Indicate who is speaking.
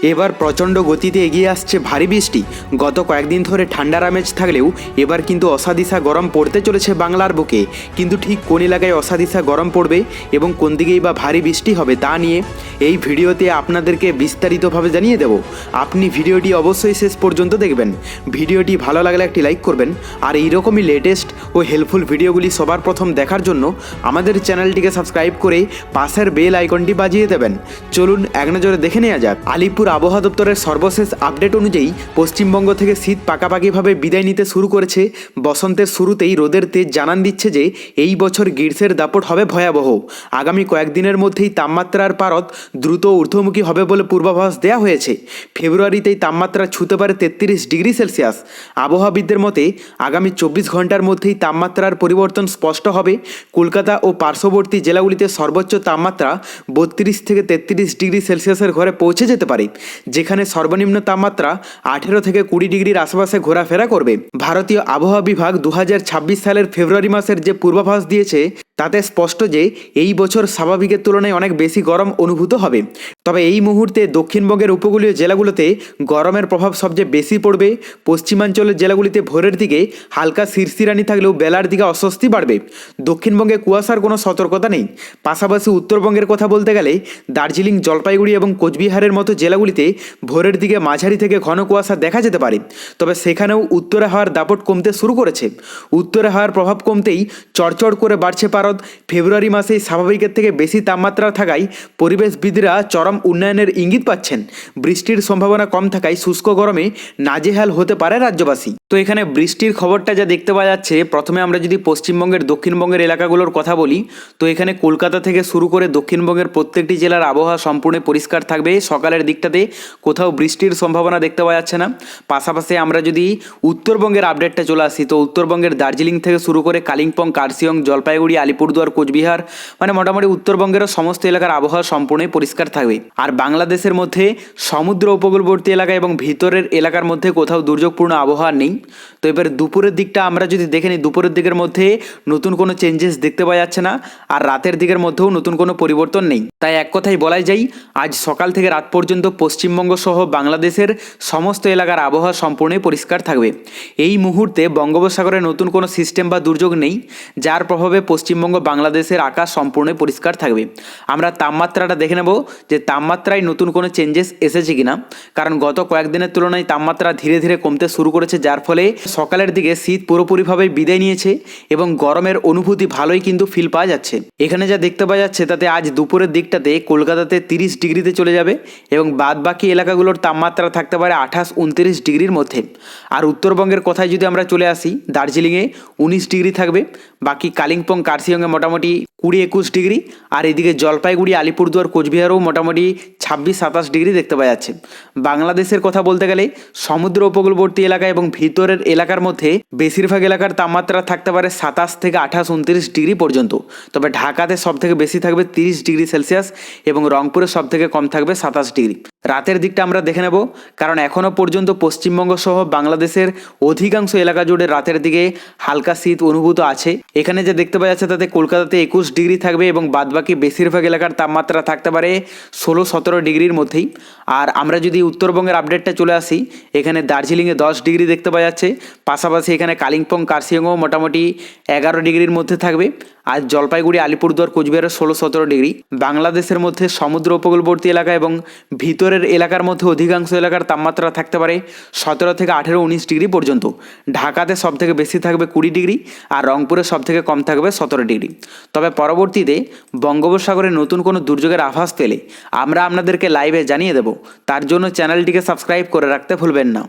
Speaker 1: এবার প্রচণ্ড গতিতে এগিয়ে আসছে ভারী বৃষ্টি। গত কয়েকদিন ধরে ঠান্ডার আমেজ থাকলেও এবার কিন্তু অসাদিসা গরম পড়তে চলেছে বাংলার বুকে। কিন্তু ঠিক কোন এলাকায় অসাদিসা গরম পড়বে এবং কোন দিকেই বা ভারী বৃষ্টি হবে তা নিয়ে এই ভিডিওতে আপনাদেরকে বিস্তারিতভাবে জানিয়ে দেব। আপনি ভিডিওটি অবশ্যই শেষ পর্যন্ত দেখবেন। ভিডিওটি ভালো লাগলে একটি লাইক করবেন, আর এইরকমই লেটেস্ট ও হেল্পফুল ভিডিওগুলি সবার প্রথম দেখার জন্য আমাদের চ্যানেলটিকে সাবস্ক্রাইব করে পাশের বেল আইকনটি বাজিয়ে দেবেন। চলুন এক নজরে দেখে নেওয়া যাক। আলিপুর আবহাওয়া দপ্তরের সর্বশেষ আপডেট অনুযায়ী পশ্চিমবঙ্গ থেকে শীত পাকাপাকিভাবে বিদায় নিতে শুরু করেছে। বসন্তের শুরুতেই রোদের তেজ জানান দিচ্ছে যে এই বছর গ্রীষ্মের দাপট হবে ভয়াবহ। আগামী কয়েকদিনের মধ্যেই তাপমাত্রার পারদ দ্রুত ঊর্ধ্বমুখী হবে বলে পূর্বাভাস দেওয়া হয়েছে। ফেব্রুয়ারিতেই তাপমাত্রা ছুঁতে পারে 33 ডিগ্রি সেলসিয়াস। আবহাওয়াবিদদের মতে আগামী 24 ঘন্টার মধ্যেই তাপমাত্রার পরিবর্তন স্পষ্ট হবে। কলকাতা ও পার্শ্ববর্তী জেলাগুলিতে সর্বোচ্চ তাপমাত্রা 32 থেকে 33 ডিগ্রি সেলসিয়াসের ঘরে পৌঁছে যেতে পারে, যেখানে সর্বনিম্ন তাপমাত্রা 18 থেকে 20 ডিগ্রির আশেপাশে ঘোরাফেরা করবে। ভারতীয় আবহাওয়া বিভাগ 2026 সালের ফেব্রুয়ারি মাসের যে পূর্বাভাস দিয়েছে তাতে স্পষ্ট যে এই বছর স্বাভাবিকের তুলনায় অনেক বেশি গরম অনুভূত হবে। তবে এই মুহূর্তে দক্ষিণবঙ্গের উপকূলীয় জেলাগুলোতে গরমের প্রভাব সবচেয়ে বেশি পড়বে। পশ্চিমাঞ্চলের জেলাগুলিতে ভোরের দিকে হালকা শিরশিরানি থাকলেও বেলার দিকে অস্বস্তি বাড়বে। দক্ষিণবঙ্গে কুয়াশার কোনো সতর্কতা নেই। পাশাপাশি উত্তরবঙ্গের কথা বলতে গেলে দার্জিলিং, জলপাইগুড়ি এবং কোচবিহারের মতো জেলাগুলিতে ভোরের দিকে মাঝারি থেকে ঘন কুয়াশা দেখা যেতে পারে। তবে সেখানেও উত্তরে হাওয়ার দাপট কমতে শুরু করেছে। উত্তরে হাওয়ার প্রভাব কমতেই চড়চড় করে বাড়ছে পারদ। ফেব্রুয়ারি মাসেই স্বাভাবিকের থেকে বেশি তাপমাত্রা থাকায় পরিবেশবিদরা চরম উন্নয়নের ইঙ্গিত পাচ্ছেন। বৃষ্টির সম্ভাবনা কম থাকায় শুষ্ক গরমে নাজেহাল হতে পারে রাজ্যবাসী। তো এখানে বৃষ্টির খবরটা যা দেখতে পাওয়া যাচ্ছে, প্রথমে আমরা যদি পশ্চিমবঙ্গের দক্ষিণবঙ্গের এলাকাগুলোর কথা বলি, তো এখানে কলকাতা থেকে শুরু করে দক্ষিণবঙ্গের প্রত্যেকটি জেলার আবহাওয়া সম্পূর্ণ পরিষ্কার থাকবে। সকালের দিকটাতে কোথাও বৃষ্টির সম্ভাবনা দেখতে পাওয়া যাচ্ছে না। পাশাপাশি আমরা যদি উত্তরবঙ্গের আপডেটটা চলে আসি, তো উত্তরবঙ্গের দার্জিলিং থেকে শুরু করে কালিম্পং, কার্শিয়ং, জলপাইগুড়ি, আলিপুরদুয়ার, কোচবিহার, মানে মোটামুটি উত্তরবঙ্গের সমস্ত এলাকার আবহাওয়া সম্পূর্ণই পরিষ্কার থাকবে। আর বাংলাদেশের মধ্যে সমুদ্র উপকূলবর্তী এলাকা এবং ভিতরের এলাকার মধ্যে কোথাও দুর্যোগপূর্ণ আবহাওয়া নেই। তো এবার দুপুরের দিকটা আমরা যদি দেখে নিই, দুপুরের দিকের মধ্যে নতুন কোনো চেঞ্জেস দেখতে পাওয়া যাচ্ছে না, আর রাতের দিকের মধ্যেও নতুন কোনো পরিবর্তন নেই। তাই এক কথাই বলাই যায়, আজ সকাল থেকে রাত পর্যন্ত পশ্চিমবঙ্গ সহ বাংলাদেশের সমস্ত এলাকার আবহাওয়া সম্পূর্ণই পরিষ্কার থাকবে। এই মুহূর্তে বঙ্গোপসাগরে নতুন কোনো সিস্টেম বা দুর্যোগ নেই, যার প্রভাবে পশ্চিমবঙ্গ, বাংলাদেশের আকাশ সম্পূর্ণই পরিষ্কার থাকবে। আমরা তাপমাত্রাটা দেখে নেব যে তাপমাত্রায় নতুন কোনো চেঞ্জেস এসেছে কিনা, কারণ গত কয়েকদিনের তুলনায় তাপমাত্রা ধীরে ধীরে কমতে শুরু করেছে, যার ফলে সকালের দিকে শীত পুরোপুরিভাবে বিদায় নিয়েছে এবং গরমের অনুভূতি ভালোই কিন্তু ফিল পাওয়া যাচ্ছে। এখানে যা দেখতে পাওয়া যাচ্ছে তাতে আজ দুপুরের দিকটাতে কলকাতাতে 30 ডিগ্রিতে চলে যাবে এবং বাদ বাকি এলাকাগুলোর তাপমাত্রা থাকতে পারে 28-29 ডিগ্রির মধ্যে। আর উত্তরবঙ্গের কথায় যদি আমরা চলে আসি, দার্জিলিংয়ে 19 ডিগ্রি থাকবে, বাকি কালিম্পং, কার্শিয়ংয়ে মোটামুটি 20-21 ডিগ্রি, আর এদিকে জলপাইগুড়ি, আলিপুরদুয়ার, কোচবিহারেও মোটামুটি 26-27 ডিগ্রি দেখতে পাওয়া যাচ্ছে। বাংলাদেশের কথা বলতে গেলে সমুদ্র উপকূলবর্তী এলাকা এবং ভিতরের এলাকার মধ্যে বেশিরভাগ এলাকার তাপমাত্রা থাকতে পারে 27 থেকে 28-29 ডিগ্রি পর্যন্ত। তবে ঢাকাতে সব থেকে বেশি থাকবে 30 ডিগ্রি সেলসিয়াস এবং রংপুরে সব থেকে কম থাকবে 27 ডিগ্রি। রাতের দিকটা আমরা দেখে নেব, কারণ এখনও পর্যন্ত পশ্চিমবঙ্গ সহ বাংলাদেশের অধিকাংশ এলাকা জুড়ে রাতের দিকে হালকা শীত অনুভূত আছে। এখানে যে দেখতে পাওয়া যাচ্ছে তাতে কলকাতাতে 21 ডিগ্রি থাকবে এবং বাদবাকি বেশিরভাগ এলাকার তাপমাত্রা থাকতে পারে 16-17 ডিগ্রির মধ্যেই। আর আমরা যদি উত্তরবঙ্গের আপডেটটা চলে আসি, এখানে দার্জিলিংয়ে 10 ডিগ্রি দেখতে পাওয়া যাচ্ছে। পাশাপাশি এখানে কালিম্পং, কার্শিয়ংও মোটামুটি 11 ডিগ্রির মধ্যে থাকবে। আর জলপাইগুড়ি, আলিপুরদুয়ার, কোচবিহারের 16-17 ডিগ্রি। বাংলাদেশের মধ্যে সমুদ্র উপকূলবর্তী এলাকা এবং ভিতরের এলাকার মধ্যে অধিকাংশ এলাকার তাপমাত্রা থাকতে পারে 17 থেকে 18-19 ডিগ্রি পর্যন্ত। ঢাকাতে সব থেকে বেশি থাকবে 20 ডিগ্রি আর রংপুরে সব থেকে কম থাকবে 17 ডিগ্রি। তবে পরবর্তীতে বঙ্গোপসাগরে নতুন কোনো দুর্যোগের আভাস পেলে আমরা আপনাদেরকে লাইভে জানিয়ে দেব। তার জন্য চ্যানেলটিকে সাবস্ক্রাইব করে রাখতে ভুলবেন না।